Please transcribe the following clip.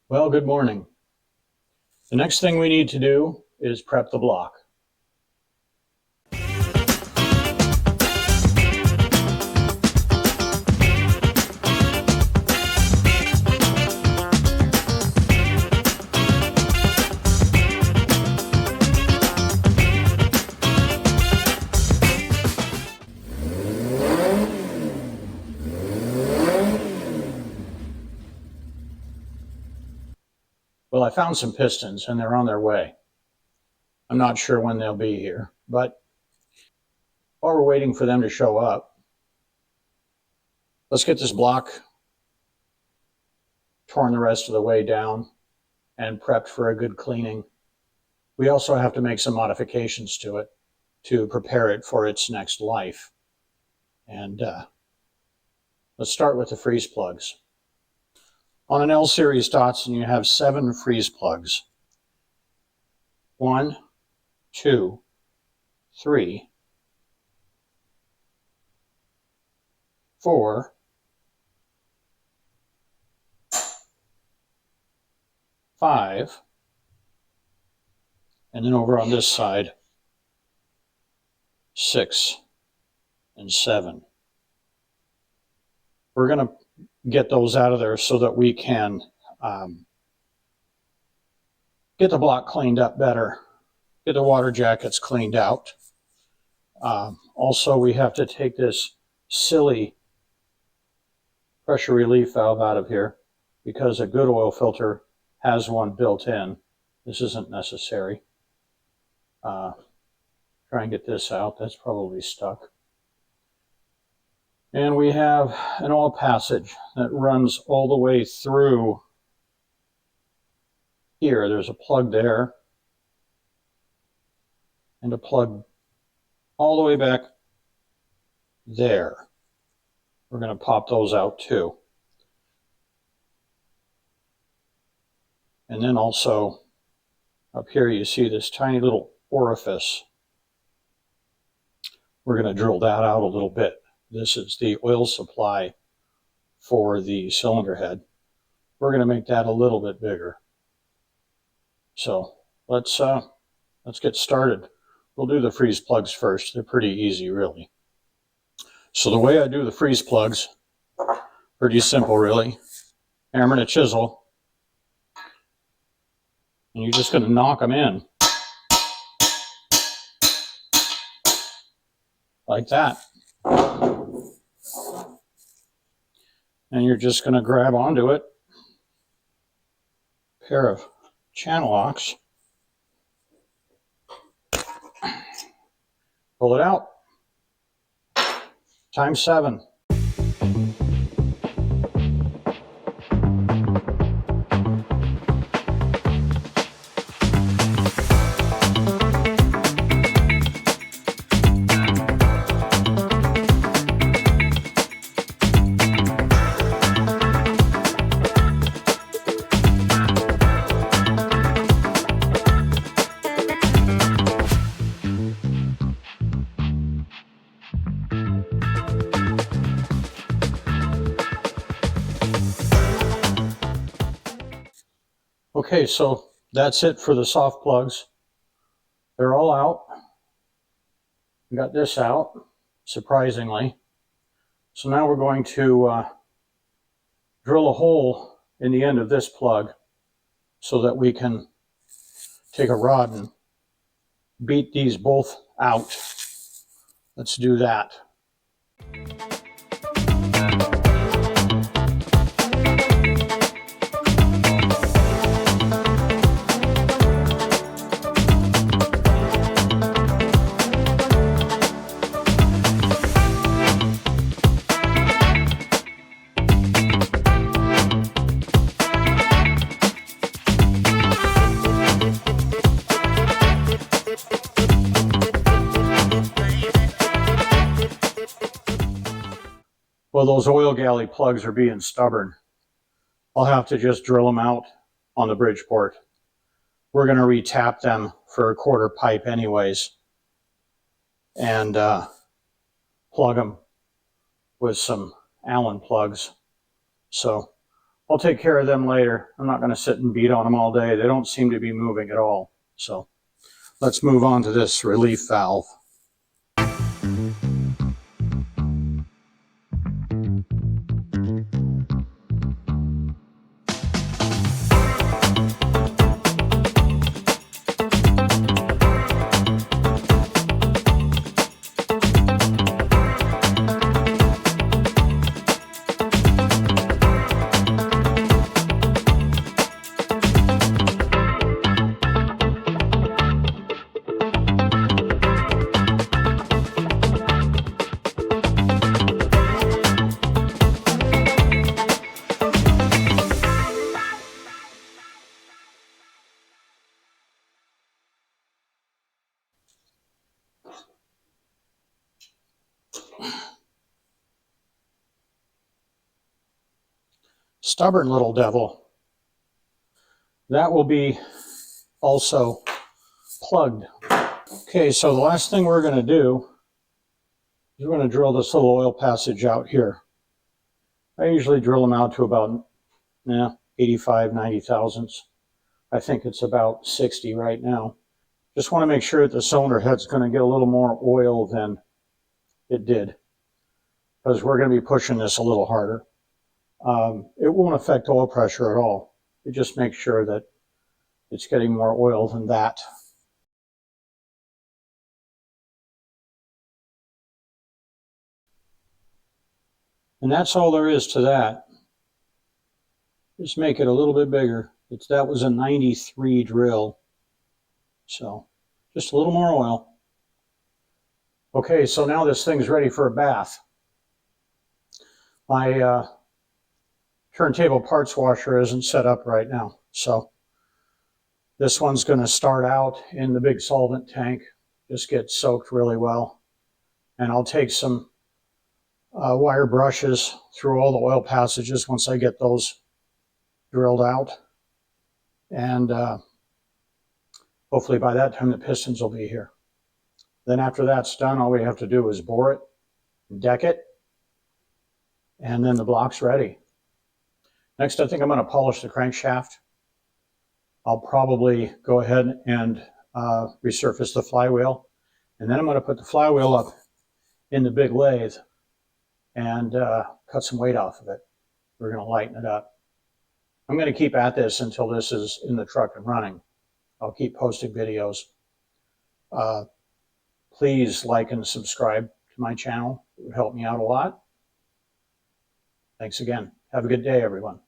Well, good morning. The next thing we need to do is prep the block. Well, I found some pistons and they're on their way. I'm not sure when they'll be here, but while we're waiting for them to show up, let's get this block torn the rest of the way down and prepped for a good cleaning. We also have to make some modifications to it to prepare it for its next life. And let's start with the freeze plugs. On an L series Datsun, you have 7 freeze plugs. 1, 2, 3, 4, 5, and then over on this side, 6 and 7. We're going to get those out of there so that we can get the block cleaned up better, get the water jackets cleaned out. Also, we have to take this silly pressure relief valve out of here because a good oil filter has one built in. This isn't necessary. Try and get this out. That's probably stuck. And we have an oil passage that runs all the way through here. There's a plug there and a plug all the way back there. We're going to pop those out too. And then also up here you see this tiny little orifice. We're going to drill that out a little bit. This is the oil supply for the cylinder head. We're going to make that a little bit bigger. So let's get started. We'll do the freeze plugs first. They're pretty easy, really. So the way I do the freeze plugs, pretty simple, really. Hammer and a chisel, and you're just going to knock them in like that. And you're just going to grab onto it, a pair of channel locks, pull it out, times 7. Okay, so that's it for the soft plugs. They're all out. We got this out, surprisingly. So now we're going to drill a hole in the end of this plug so that we can take a rod and beat these both out. Let's do that. Well, those oil galley plugs are being stubborn. I'll have to just drill them out on the Bridgeport. We're going to retap them for a 1/4 pipe anyways and plug them with some Allen plugs. So I'll take care of them later. I'm not going to sit and beat on them all day. They don't seem to be moving at all. So let's move on to this relief valve. Stubborn little devil. That will be also plugged. Okay, so the last thing we're going to do is we're going to drill this little oil passage out here. I usually drill them out to about 85, 90 thousandths. I think it's about 60 right now. Just want to make sure that the cylinder head's going to get a little more oil than it did, because we're going to be pushing this a little harder. It won't affect oil pressure at all. It just makes sure that it's getting more oil than that. And that's all there is to that. Just make it a little bit bigger. That was a 93 drill. So just a little more oil. Okay, so now this thing's ready for a bath. My turntable parts washer isn't set up right now. So this one's going to start out in the big solvent tank, just get soaked really well. And I'll take some wire brushes through all the oil passages once I get those drilled out. And hopefully by that time the pistons will be here. Then after that's done, all we have to do is bore it, deck it, and then the block's ready. Next, I think I'm going to polish the crankshaft. I'll probably go ahead and resurface the flywheel. And then I'm going to put the flywheel up in the big lathe and cut some weight off of it. We're going to lighten it up. I'm going to keep at this until this is in the truck and running. I'll keep posting videos. Please like and subscribe to my channel. It would help me out a lot. Thanks again. Have a good day, everyone.